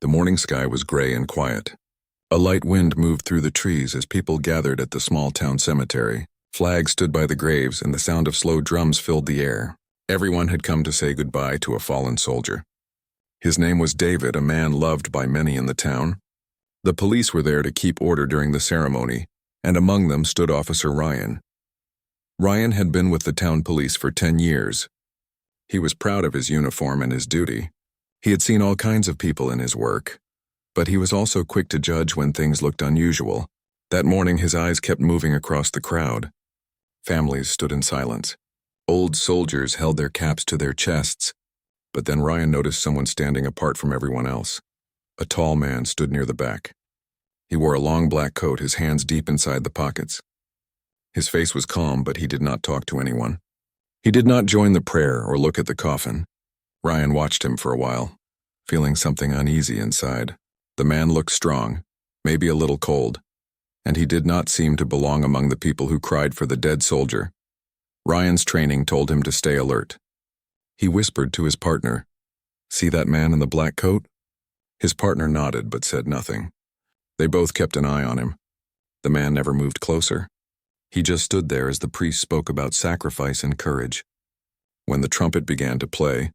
The morning sky was gray and quiet. A light wind moved through the trees as people gathered at the small town cemetery. Flags stood by the graves and the sound of slow drums filled the air. Everyone had come to say goodbye to a fallen soldier. His name was David, a man loved by many in the town. The police were there to keep order during the ceremony, and among them stood Officer Ryan. Ryan had been with the town police for 10 years. He was proud of his uniform and his duty. He had seen all kinds of people in his work, but he was also quick to judge when things looked unusual. That morning his eyes kept moving across the crowd. Families stood in silence. Old soldiers held their caps to their chests, but then Ryan noticed someone standing apart from everyone else. A tall man stood near the back. He wore a long black coat, his hands deep inside the pockets. His face was calm, but he did not talk to anyone. He did not join the prayer or look at the coffin. Ryan watched him for a while, feeling something uneasy inside. The man looked strong, maybe a little cold, and he did not seem to belong among the people who cried for the dead soldier. Ryan's training told him to stay alert. He whispered to his partner, "See that man in the black coat?" His partner nodded but said nothing. They both kept an eye on him. The man never moved closer. He just stood there as the priest spoke about sacrifice and courage. When the trumpet began to play,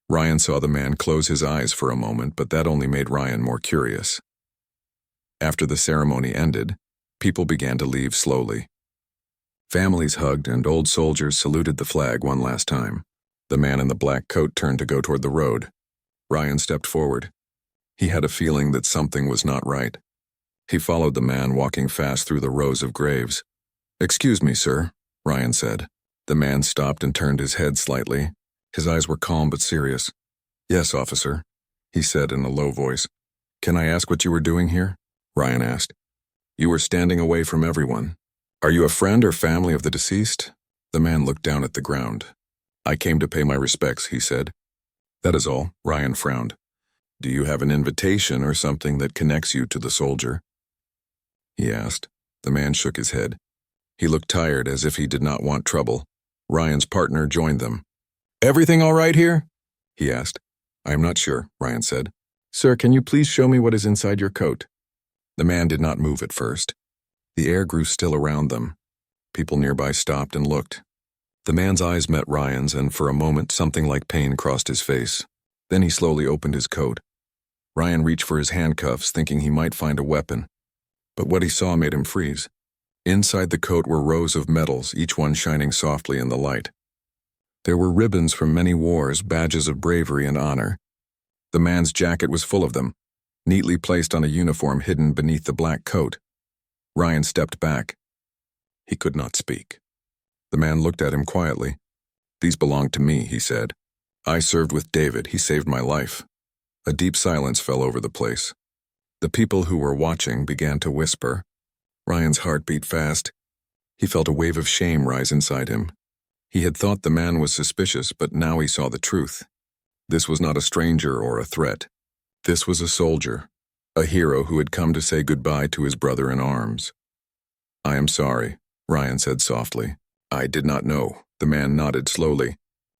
Ryan saw the man close his eyes for a moment, but that only made Ryan more curious. After the ceremony ended, people began to leave slowly. Families hugged and old soldiers saluted the flag one last time. The man in the black coat turned to go toward the road. Ryan stepped forward. He had a feeling that something was not right. He followed the man walking fast through the rows of graves. "Excuse me, sir," Ryan said. The man stopped and turned his head slightly. His eyes were calm but serious. "Yes, officer," he said in a low voice. "Can I ask what you were doing here?" Ryan asked. "You were standing away from everyone. Are you a friend or family of the deceased?" The man looked down at the ground. "I came to pay my respects," he said. "That is all," Ryan frowned. "Do you have an invitation or something that connects you to the soldier?" he asked. The man shook his head. He looked tired, as if he did not want trouble. Ryan's partner joined them. "Everything all right here?" he asked. "I am not sure," Ryan said. "Sir, can you please show me what is inside your coat?" The man did not move at first. The air grew still around them. People nearby stopped and looked. The man's eyes met Ryan's, and for a moment something like pain crossed his face. Then he slowly opened his coat. Ryan reached for his handcuffs, thinking he might find a weapon. But what he saw made him freeze. Inside the coat were rows of medals, each one shining softly in the light. There were ribbons from many wars, badges of bravery and honor. The man's jacket was full of them, neatly placed on a uniform hidden beneath the black coat. Ryan stepped back. He could not speak. The man looked at him quietly. "These belong to me," he said. "I served with David. He saved my life." A deep silence fell over the place. The people who were watching began to whisper. Ryan's heart beat fast. He felt a wave of shame rise inside him. He had thought the man was suspicious, but now he saw the truth. This was not a stranger or a threat. This was a soldier, a hero who had come to say goodbye to his brother in arms. "I am sorry," Ryan said softly. "I did not know." The man nodded slowly.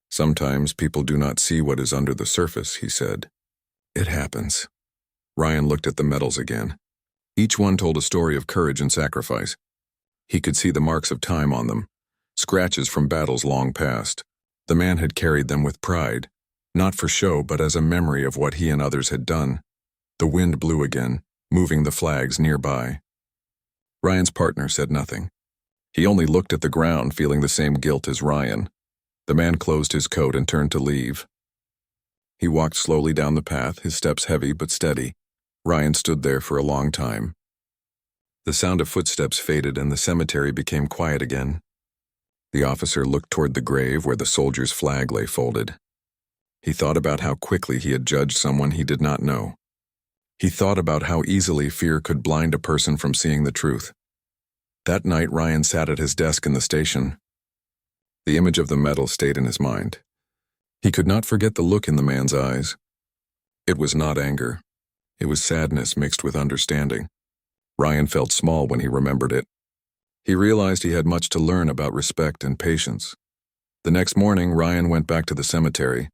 "Sometimes people do not see what is under the surface," he said. "It happens." Ryan looked at the medals again. Each one told a story of courage and sacrifice. He could see the marks of time on them, scratches from battles long past. The man had carried them with pride, not for show but as a memory of what he and others had done. The wind blew again, moving the flags nearby. Ryan's partner said nothing. He only looked at the ground, feeling the same guilt as Ryan. The man closed his coat and turned to leave. He walked slowly down the path, his steps heavy but steady. Ryan stood there for a long time. The sound of footsteps faded and the cemetery became quiet again. The officer looked toward the grave where the soldier's flag lay folded. He thought about how quickly he had judged someone he did not know. He thought about how easily fear could blind a person from seeing the truth. That night, Ryan sat at his desk in the station. The image of the medal stayed in his mind. He could not forget the look in the man's eyes. It was not anger. It was sadness mixed with understanding. Ryan felt small when he remembered it. He realized he had much to learn about respect and patience. The next morning, Ryan went back to the cemetery.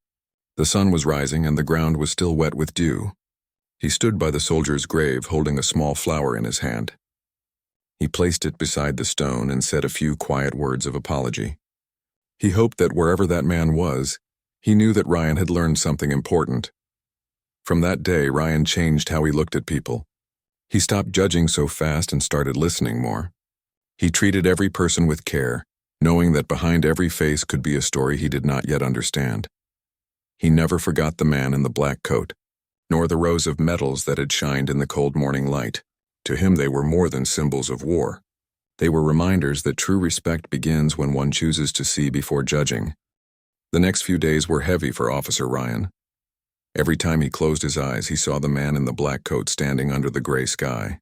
The sun was rising and the ground was still wet with dew. He stood by the soldier's grave holding a small flower in his hand. He placed it beside the stone and said a few quiet words of apology. He hoped that wherever that man was, he knew that Ryan had learned something important. From that day, Ryan changed how he looked at people. He stopped judging so fast and started listening more. He treated every person with care, knowing that behind every face could be a story he did not yet understand. He never forgot the man in the black coat, nor the rows of medals that had shined in the cold morning light. To him, they were more than symbols of war. They were reminders that true respect begins when one chooses to see before judging. The next few days were heavy for Officer Ryan. Every time he closed his eyes, he saw the man in the black coat standing under the gray sky.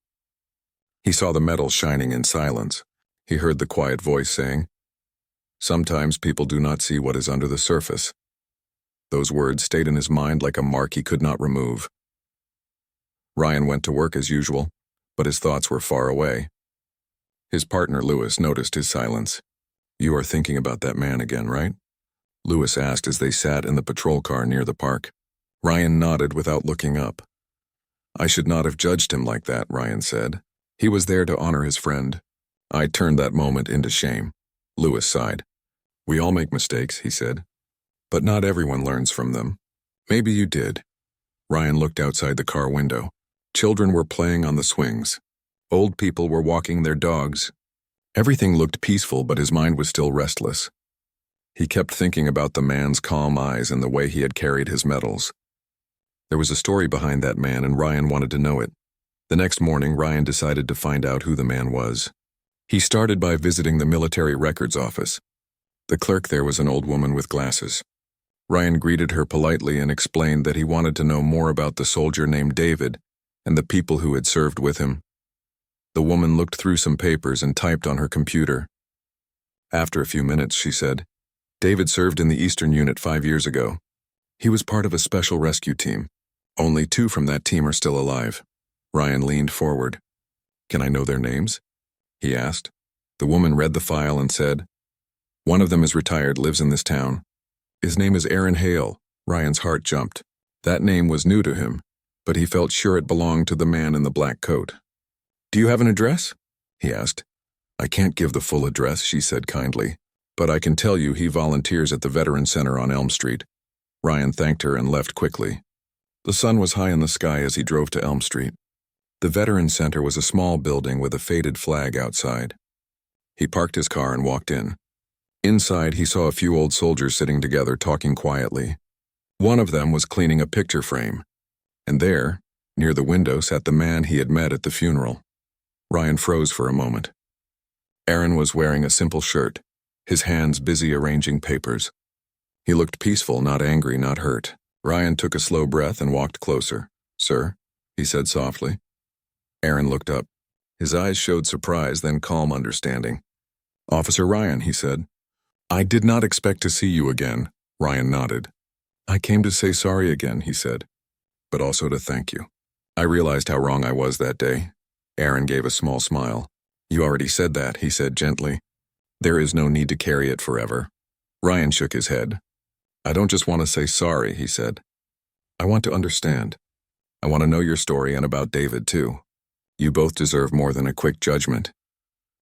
He saw the medals shining in silence. He heard the quiet voice saying, "Sometimes people do not see what is under the surface." Those words stayed in his mind like a mark he could not remove. Ryan went to work as usual, but his thoughts were far away. His partner, Lewis, noticed his silence. "You are thinking about that man again, right?" Lewis asked as they sat in the patrol car near the park. Ryan nodded without looking up. "I should not have judged him like that," Ryan said. "He was there to honor his friend. I turned that moment into shame." Lewis sighed. "We all make mistakes," he said. "But not everyone learns from them." "Maybe you did." Ryan looked outside the car window. Children were playing on the swings. Old people were walking their dogs. Everything looked peaceful, but his mind was still restless. He kept thinking about the man's calm eyes and the way he had carried his medals. There was a story behind that man, and Ryan wanted to know it. The next morning, Ryan decided to find out who the man was. He started by visiting the military records office. The clerk there was an old woman with glasses. Ryan greeted her politely and explained that he wanted to know more about the soldier named David and the people who had served with him. The woman looked through some papers and typed on her computer. After a few minutes, she said, "David served in the Eastern Unit 5 years ago. He was part of a special rescue team. Only 2 from that team are still alive." Ryan leaned forward. "Can I know their names?" he asked. The woman read the file and said, "One of them is retired, lives in this town. His name is Aaron Hale." Ryan's heart jumped. That name was new to him, but he felt sure it belonged to the man in the black coat. "Do you have an address?" he asked. "I can't give the full address," she said kindly, "but I can tell you he volunteers at the Veteran Center on Elm Street." Ryan thanked her and left quickly. The sun was high in the sky as he drove to Elm Street. The Veteran Center was a small building with a faded flag outside. He parked his car and walked in. Inside, he saw a few old soldiers sitting together talking quietly. One of them was cleaning a picture frame, and there, near the window, sat the man he had met at the funeral. Ryan froze for a moment. Aaron was wearing a simple shirt, his hands busy arranging papers. He looked peaceful, not angry, not hurt. Ryan took a slow breath and walked closer. "Sir," he said softly. Aaron looked up. His eyes showed surprise, then calm understanding. "Officer Ryan," he said. "I did not expect to see you again." Ryan nodded. "I came to say sorry again," he said, "but also to thank you. I realized how wrong I was that day." Aaron gave a small smile. "You already said that," he said gently. "There is no need to carry it forever." Ryan shook his head. "I don't just want to say sorry," he said. "I want to understand. I want to know your story and about David, too. You both deserve more than a quick judgment."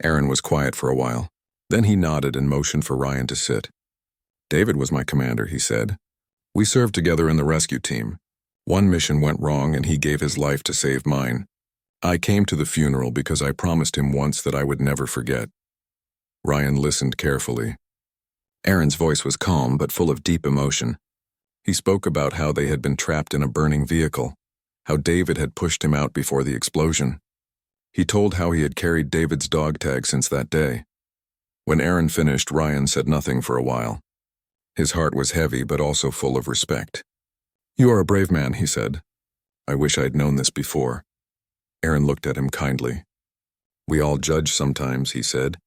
Aaron was quiet for a while. Then he nodded and motioned for Ryan to sit. "David was my commander," he said. "We served together in the rescue team. One mission went wrong and he gave his life to save mine. I came to the funeral because I promised him once that I would never forget." Ryan listened carefully. Aaron's voice was calm but full of deep emotion. He spoke about how they had been trapped in a burning vehicle, how David had pushed him out before the explosion. He told how he had carried David's dog tag since that day. When Aaron finished, Ryan said nothing for a while. His heart was heavy but also full of respect. "You are a brave man," he said. "I wish I had known this before." Aaron looked at him kindly. "We all judge sometimes," he said,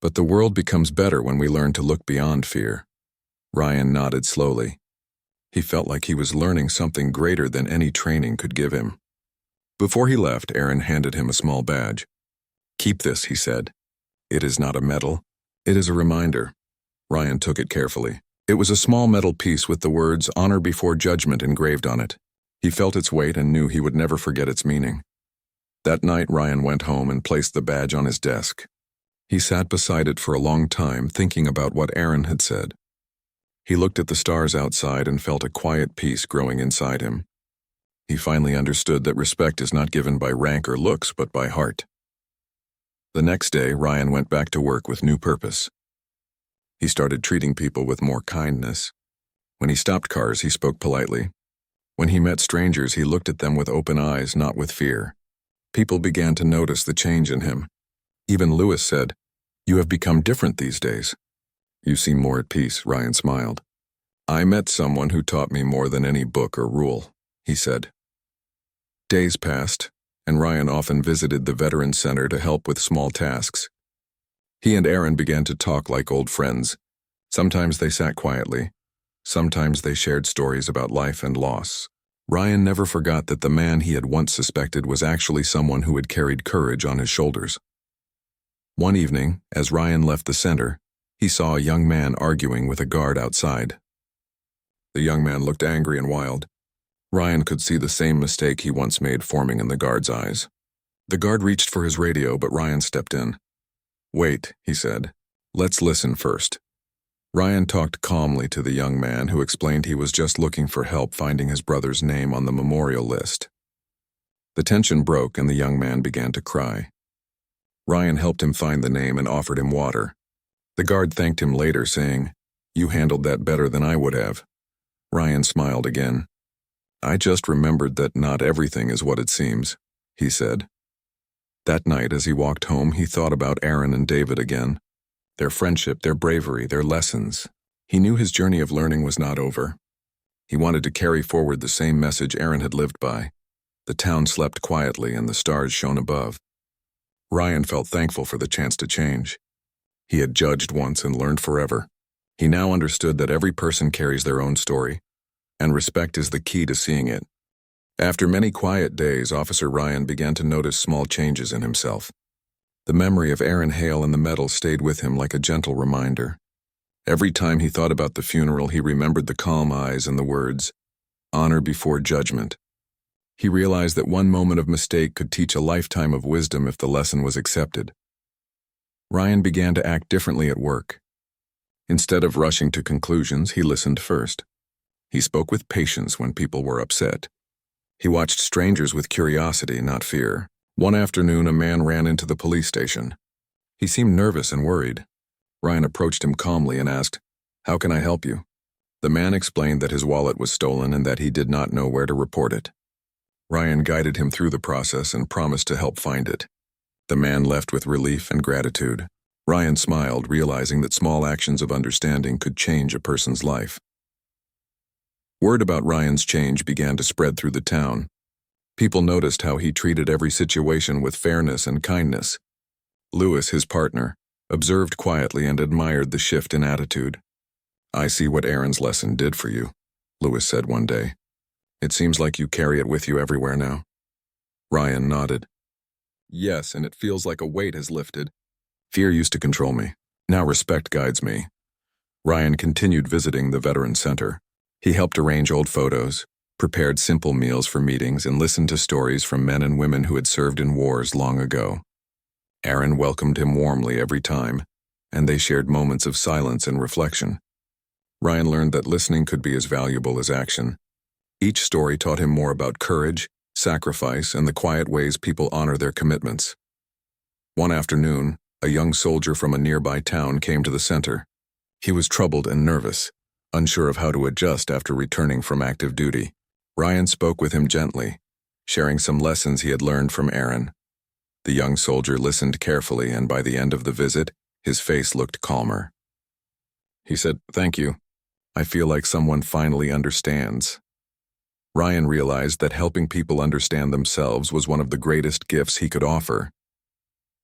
"but the world becomes better when we learn to look beyond fear." Ryan nodded slowly. He felt like he was learning something greater than any training could give him. Before he left, Aaron handed him a small badge. "Keep this," he said. "It is not a medal. It is a reminder." Ryan took it carefully. It was a small metal piece with the words "Honor Before Judgment" engraved on it. He felt its weight and knew he would never forget its meaning. That night, Ryan went home and placed the badge on his desk. He sat beside it for a long time, thinking about what Aaron had said. He looked at the stars outside and felt a quiet peace growing inside him. He finally understood that respect is not given by rank or looks, but by heart. The next day, Ryan went back to work with new purpose. He started treating people with more kindness. When he stopped cars, he spoke politely. When he met strangers, he looked at them with open eyes, not with fear. People began to notice the change in him. Even Lewis said, "You have become different these days." "You seem more at peace," Ryan smiled. "I met someone who taught me more than any book or rule," he said. Days passed, and Ryan often visited the Veterans Center to help with small tasks. He and Aaron began to talk like old friends. Sometimes they sat quietly. Sometimes they shared stories about life and loss. Ryan never forgot that the man he had once suspected was actually someone who had carried courage on his shoulders. One evening, as Ryan left the center, he saw a young man arguing with a guard outside. The young man looked angry and wild. Ryan could see the same mistake he once made forming in the guard's eyes. The guard reached for his radio, but Ryan stepped in. "Wait," he said. "Let's listen first." Ryan talked calmly to the young man, who explained he was just looking for help finding his brother's name on the memorial list. The tension broke and the young man began to cry. Ryan helped him find the name and offered him water. The guard thanked him later, saying, "You handled that better than I would have." Ryan smiled again. "I just remembered that not everything is what it seems," he said. That night, as he walked home, he thought about Aaron and David again. Their friendship, their bravery, their lessons. He knew his journey of learning was not over. He wanted to carry forward the same message Aaron had lived by. The town slept quietly and the stars shone above. Ryan felt thankful for the chance to change. He had judged once and learned forever. He now understood that every person carries their own story, and respect is the key to seeing it. After many quiet days, Officer Ryan began to notice small changes in himself. The memory of Aaron Hale and the medal stayed with him like a gentle reminder. Every time he thought about the funeral, he remembered the calm eyes and the words, "Honor before judgment." He realized that one moment of mistake could teach a lifetime of wisdom if the lesson was accepted. Ryan began to act differently at work. Instead of rushing to conclusions, he listened first. He spoke with patience when people were upset. He watched strangers with curiosity, not fear. One afternoon, a man ran into the police station. He seemed nervous and worried. Ryan approached him calmly and asked, "How can I help you?" The man explained that his wallet was stolen and that he did not know where to report it. Ryan guided him through the process and promised to help find it. The man left with relief and gratitude. Ryan smiled, realizing that small actions of understanding could change a person's life. Word about Ryan's change began to spread through the town. People noticed how he treated every situation with fairness and kindness. Lewis, his partner, observed quietly and admired the shift in attitude. "I see what Aaron's lesson did for you," Lewis said one day. "It seems like you carry it with you everywhere now." Ryan nodded. "Yes, and it feels like a weight has lifted. Fear used to control me. Now respect guides me." Ryan continued visiting the Veterans Center. He helped arrange old photos, prepared simple meals for meetings, and listened to stories from men and women who had served in wars long ago. Aaron welcomed him warmly every time, and they shared moments of silence and reflection. Ryan learned that listening could be as valuable as action. Each story taught him more about courage, sacrifice, and the quiet ways people honor their commitments. One afternoon, a young soldier from a nearby town came to the center. He was troubled and nervous, unsure of how to adjust after returning from active duty. Ryan spoke with him gently, sharing some lessons he had learned from Aaron. The young soldier listened carefully, and by the end of the visit, his face looked calmer. He said, "Thank you. I feel like someone finally understands." Ryan realized that helping people understand themselves was one of the greatest gifts he could offer.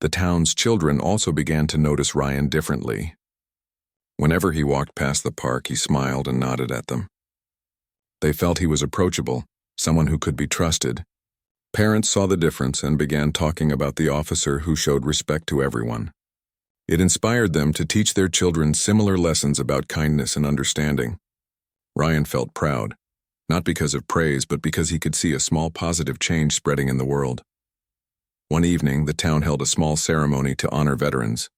The town's children also began to notice Ryan differently. Whenever he walked past the park, he smiled and nodded at them. They felt he was approachable, someone who could be trusted. Parents saw the difference and began talking about the officer who showed respect to everyone. It inspired them to teach their children similar lessons about kindness and understanding. Ryan felt proud. not because of praise, but because he could see a small positive change spreading in the world. One evening, the town held a small ceremony to honor veterans.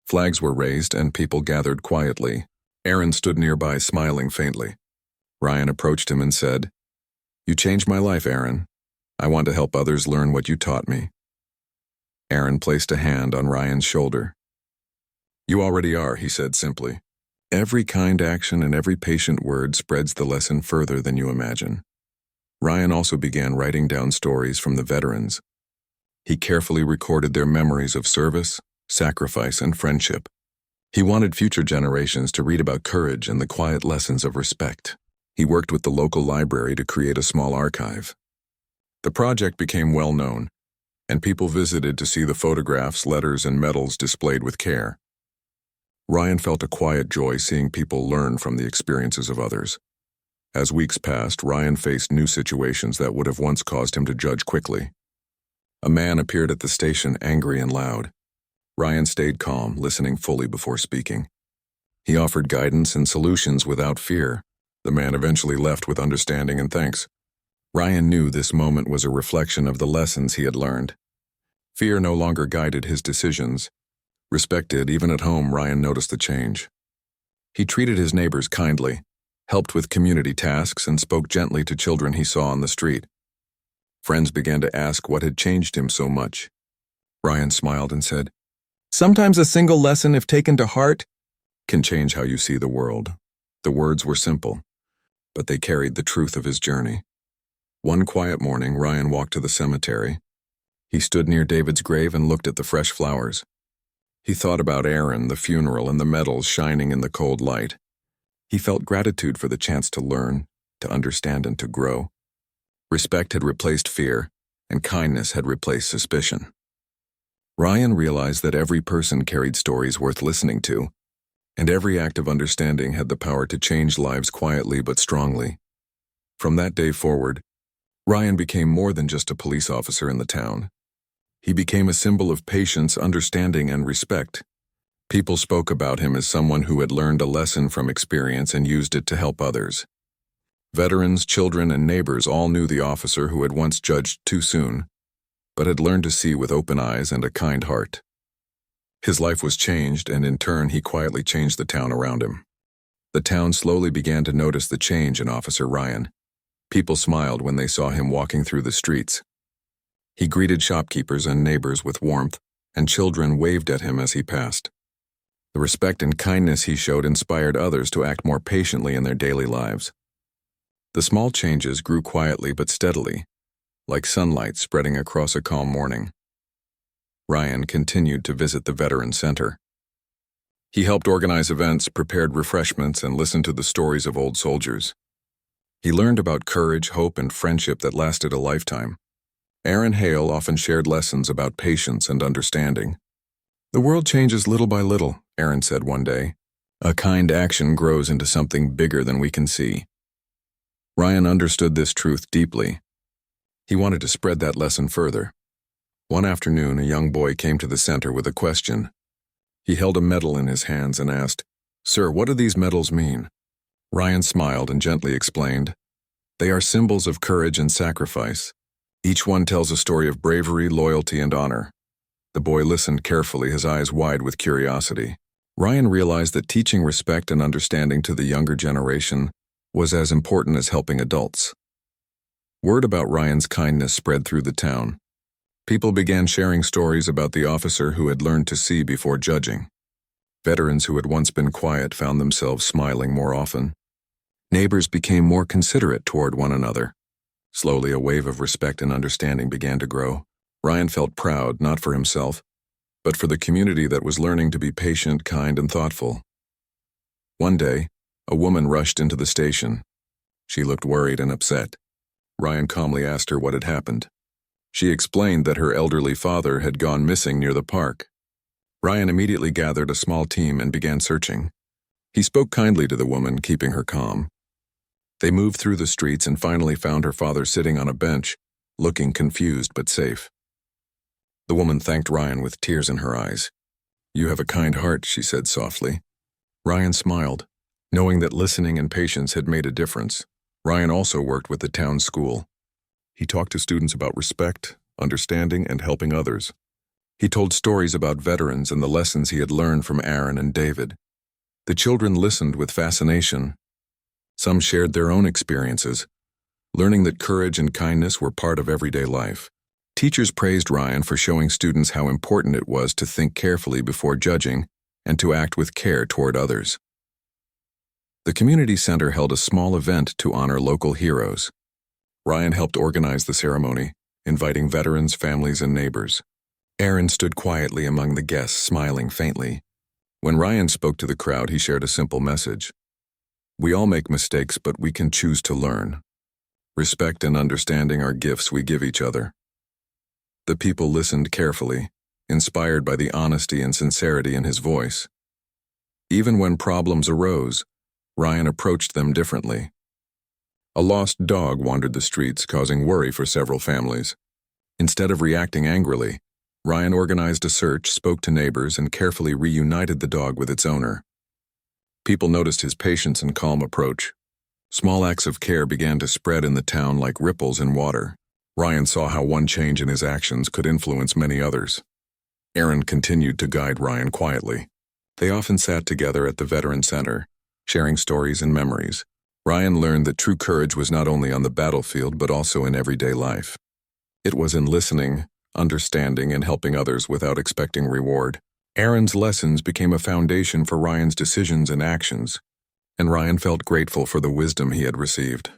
Flags were raised and people gathered quietly. Aaron stood nearby, smiling faintly. Ryan approached him and said, "You changed my life, Aaron. I want to help others learn what you taught me." Aaron placed a hand on Ryan's shoulder. "You already are," he said simply. "Every kind action and every patient word spreads the lesson further than you imagine." Ryan also began writing down stories from the veterans. He carefully recorded their memories of service, sacrifice, and friendship. He wanted future generations to read about courage and the quiet lessons of respect. He worked with the local library to create a small archive. The project became well known, and people visited to see the photographs, letters, and medals displayed with care. Ryan felt a quiet joy seeing people learn from the experiences of others. As weeks passed, Ryan faced new situations that would have once caused him to judge quickly. A man appeared at the station, angry and loud. Ryan stayed calm, listening fully before speaking. He offered guidance and solutions without fear. The man eventually left with understanding and thanks. Ryan knew this moment was a reflection of the lessons he had learned. Fear no longer guided his decisions. Respected, even at home, Ryan noticed the change. He treated his neighbors kindly, helped with community tasks, and spoke gently to children he saw on the street. Friends began to ask what had changed him so much. Ryan smiled and said, "Sometimes a single lesson, if taken to heart, can change how you see the world." The words were simple, but they carried the truth of his journey. One quiet morning, Ryan walked to the cemetery. He stood near David's grave and looked at the fresh flowers. He thought about Aaron, the funeral, and the medals shining in the cold light. He felt gratitude for the chance to learn, to understand, and to grow. Respect had replaced fear, and kindness had replaced suspicion. Ryan realized that every person carried stories worth listening to, and every act of understanding had the power to change lives quietly but strongly. From that day forward, Ryan became more than just a police officer in the town. He became a symbol of patience, understanding, and respect. People spoke about him as someone who had learned a lesson from experience and used it to help others. Veterans, children, and neighbors all knew the officer who had once judged too soon, but had learned to see with open eyes and a kind heart. His life was changed, and in turn he quietly changed the town around him. The town slowly began to notice the change in Officer Ryan. People smiled when they saw him walking through the streets. He greeted shopkeepers and neighbors with warmth, and children waved at him as he passed. The respect and kindness he showed inspired others to act more patiently in their daily lives. The small changes grew quietly but steadily, like sunlight spreading across a calm morning. Ryan continued to visit the Veteran Center. He helped organize events, prepared refreshments, and listened to the stories of old soldiers. He learned about courage, hope, and friendship that lasted a lifetime. Aaron Hale often shared lessons about patience and understanding. "The world changes little by little," Aaron said one day. "A kind action grows into something bigger than we can see." Ryan understood this truth deeply. He wanted to spread that lesson further. One afternoon, a young boy came to the center with a question. He held a medal in his hands and asked, "Sir, what do these medals mean?" Ryan smiled and gently explained, "They are symbols of courage and sacrifice. Each one tells a story of bravery, loyalty, and honor." The boy listened carefully, his eyes wide with curiosity. Ryan realized that teaching respect and understanding to the younger generation was as important as helping adults. Word about Ryan's kindness spread through the town. People began sharing stories about the officer who had learned to see before judging. Veterans who had once been quiet found themselves smiling more often. Neighbors became more considerate toward one another. Slowly, a wave of respect and understanding began to grow. Ryan felt proud, not for himself, but for the community that was learning to be patient, kind, and thoughtful. One day, a woman rushed into the station. She looked worried and upset. Ryan calmly asked her what had happened. She explained that her elderly father had gone missing near the park. Ryan immediately gathered a small team and began searching. He spoke kindly to the woman, keeping her calm. They moved through the streets and finally found her father sitting on a bench, looking confused but safe. The woman thanked Ryan with tears in her eyes. "You have a kind heart," she said softly. Ryan smiled, knowing that listening and patience had made a difference. Ryan also worked with the town school. He talked to students about respect, understanding, and helping others. He told stories about veterans and the lessons he had learned from Aaron and David. The children listened with fascination. Some shared their own experiences, learning that courage and kindness were part of everyday life. Teachers praised Ryan for showing students how important it was to think carefully before judging and to act with care toward others. The community center held a small event to honor local heroes. Ryan helped organize the ceremony, inviting veterans, families, and neighbors. Aaron stood quietly among the guests, smiling faintly. When Ryan spoke to the crowd, he shared a simple message. We all make mistakes, but we can choose to learn. Respect and understanding are gifts we give each other. The people listened carefully, inspired by the honesty and sincerity in his voice. Even when problems arose, Ryan approached them differently. A lost dog wandered the streets, causing worry for several families. Instead of reacting angrily, Ryan organized a search, spoke to neighbors, and carefully reunited the dog with its owner. People noticed his patience and calm approach. Small acts of care began to spread in the town like ripples in water. Ryan saw how one change in his actions could influence many others. Aaron continued to guide Ryan quietly. They often sat together at the Veteran Center, sharing stories and memories. Ryan learned that true courage was not only on the battlefield but also in everyday life. It was in listening, understanding, and helping others without expecting reward. Aaron's lessons became a foundation for Ryan's decisions and actions, and Ryan felt grateful for the wisdom he had received.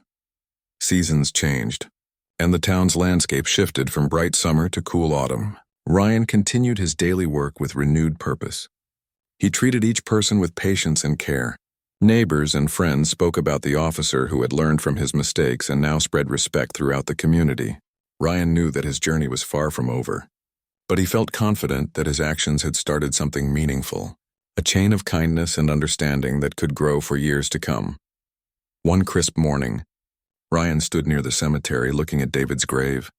Seasons changed, and the town's landscape shifted from bright summer to cool autumn. Ryan continued his daily work with renewed purpose. He treated each person with patience and care. Neighbors and friends spoke about the officer who had learned from his mistakes and now spread respect throughout the community. Ryan knew that his journey was far from over, but he felt confident that his actions had started something meaningful, a chain of kindness and understanding that could grow for years to come. One crisp morning, Ryan stood near the cemetery looking at David's grave.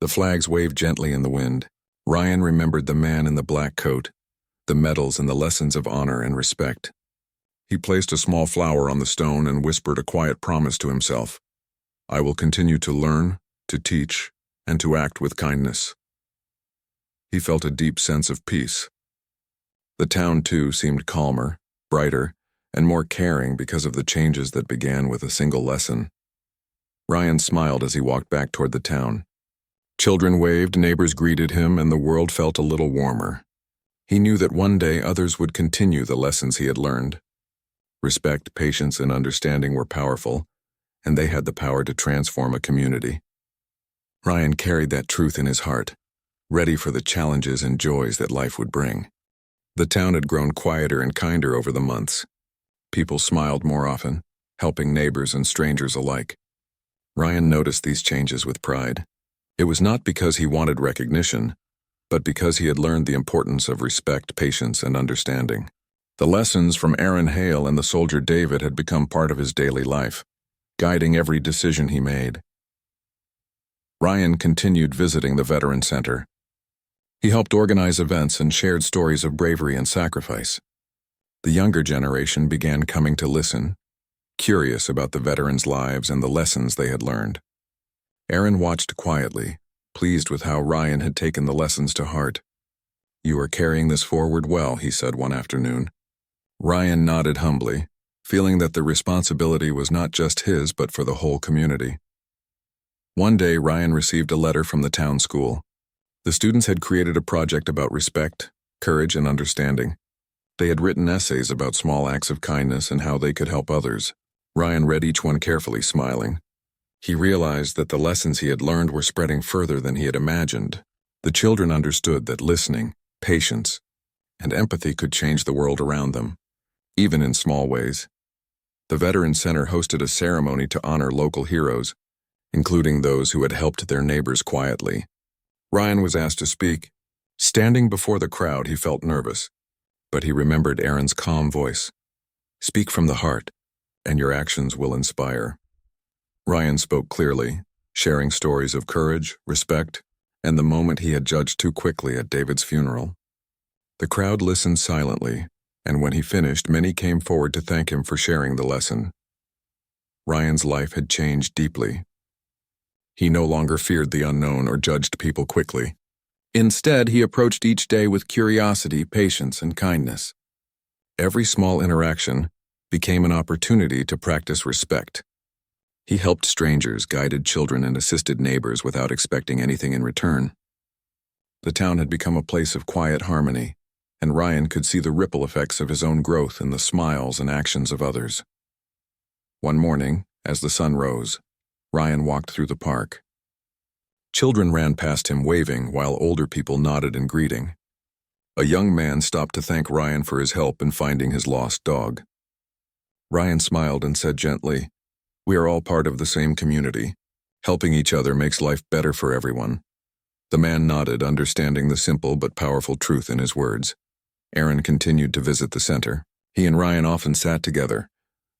The flags waved gently in the wind. Ryan remembered the man in the black coat, the medals, and the lessons of honor and respect. He placed a small flower on the stone and whispered a quiet promise to himself. I will continue to learn, to teach, and to act with kindness. He felt a deep sense of peace. The town, too, seemed calmer, brighter, and more caring because of the changes that began with a single lesson. Ryan smiled as he walked back toward the town. Children waved, neighbors greeted him, and the world felt a little warmer. He knew that one day others would continue the lessons he had learned. Respect, patience, and understanding were powerful, and they had the power to transform a community. Ryan carried that truth in his heart, ready for the challenges and joys that life would bring. The town had grown quieter and kinder over the months. People smiled more often, helping neighbors and strangers alike. Ryan noticed these changes with pride. It was not because he wanted recognition, but because he had learned the importance of respect, patience, and understanding. The lessons from Aaron Hale and the soldier David had become part of his daily life, guiding every decision he made. Ryan continued visiting the Veteran Center. He helped organize events and shared stories of bravery and sacrifice. The younger generation began coming to listen, curious about the veterans' lives and the lessons they had learned. Aaron watched quietly, pleased with how Ryan had taken the lessons to heart. You are carrying this forward well, he said one afternoon. Ryan nodded humbly, feeling that the responsibility was not just his but for the whole community. One day, Ryan received a letter from the town school. The students had created a project about respect, courage, and understanding. They had written essays about small acts of kindness and how they could help others. Ryan read each one carefully, smiling. He realized that the lessons he had learned were spreading further than he had imagined. The children understood that listening, patience, and empathy could change the world around them, even in small ways. The Veteran Center hosted a ceremony to honor local heroes, including those who had helped their neighbors quietly. Ryan was asked to speak. Standing before the crowd, he felt nervous, but he remembered Aaron's calm voice. Speak from the heart, and your actions will inspire. Ryan spoke clearly, sharing stories of courage, respect, and the moment he had judged too quickly at David's funeral. The crowd listened silently, and when he finished, many came forward to thank him for sharing the lesson. Ryan's life had changed deeply. He no longer feared the unknown or judged people quickly. Instead, he approached each day with curiosity, patience, and kindness. Every small interaction became an opportunity to practice respect. He helped strangers, guided children, and assisted neighbors without expecting anything in return. The town had become a place of quiet harmony, and Ryan could see the ripple effects of his own growth in the smiles and actions of others. One morning, as the sun rose, Ryan walked through the park. Children ran past him waving, while older people nodded in greeting. A young man stopped to thank Ryan for his help in finding his lost dog. Ryan smiled and said gently, "We are all part of the same community. Helping each other makes life better for everyone." The man nodded, understanding the simple but powerful truth in his words. Aaron continued to visit the center. He and Ryan often sat together,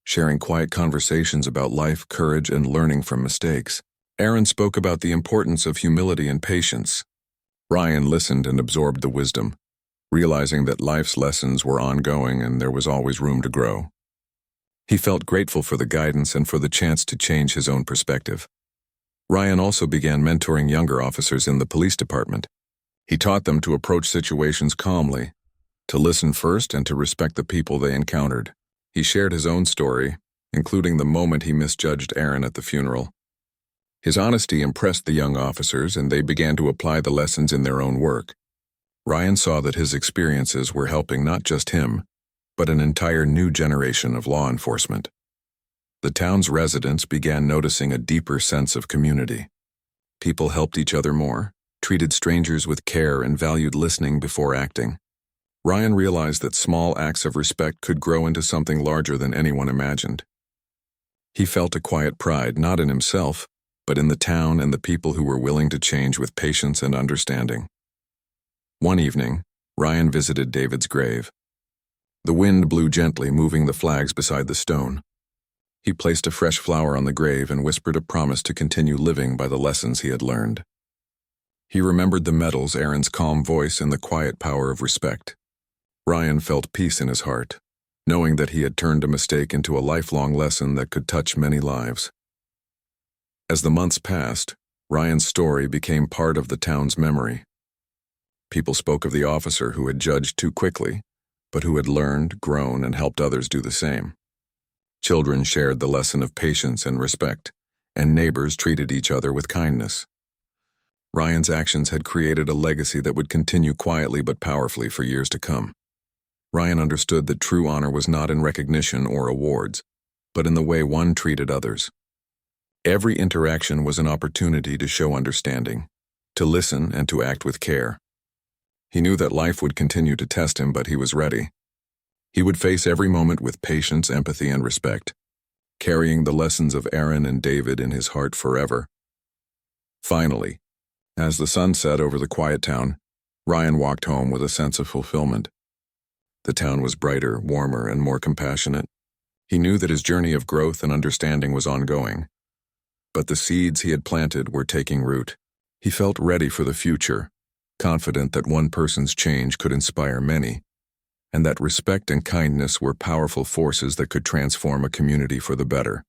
sharing quiet conversations about life, courage, and learning from mistakes. Aaron spoke about the importance of humility and patience. Ryan listened and absorbed the wisdom, realizing that life's lessons were ongoing and there was always room to grow. He felt grateful for the guidance and for the chance to change his own perspective. Ryan also began mentoring younger officers in the police department. He taught them to approach situations calmly, to listen first, and to respect the people they encountered. He shared his own story, including the moment he misjudged Aaron at the funeral. His honesty impressed the young officers, and they began to apply the lessons in their own work. Ryan saw that his experiences were helping not just him, but an entire new generation of law enforcement. The town's residents began noticing a deeper sense of community. People helped each other more, treated strangers with care, and valued listening before acting. Ryan realized that small acts of respect could grow into something larger than anyone imagined. He felt a quiet pride, not in himself, but in the town and the people who were willing to change with patience and understanding. One evening, Ryan visited David's grave. The wind blew gently, moving the flags beside the stone. He placed a fresh flower on the grave and whispered a promise to continue living by the lessons he had learned. He remembered the medals, Aaron's calm voice, and the quiet power of respect. Ryan felt peace in his heart, knowing that he had turned a mistake into a lifelong lesson that could touch many lives. As the months passed, Ryan's story became part of the town's memory. People spoke of the officer who had judged too quickly, but who had learned, grown, and helped others do the same. Children shared the lesson of patience and respect, and neighbors treated each other with kindness. Ryan's actions had created a legacy that would continue quietly but powerfully for years to come. Ryan understood that true honor was not in recognition or awards, but in the way one treated others. Every interaction was an opportunity to show understanding, to listen, and to act with care. He knew that life would continue to test him, but he was ready. He would face every moment with patience, empathy, and respect, carrying the lessons of Aaron and David in his heart forever. Finally, as the sun set over the quiet town, Ryan walked home with a sense of fulfillment. The town was brighter, warmer, and more compassionate. He knew that his journey of growth and understanding was ongoing, but the seeds he had planted were taking root. He felt ready for the future, confident that one person's change could inspire many, and that respect and kindness were powerful forces that could transform a community for the better.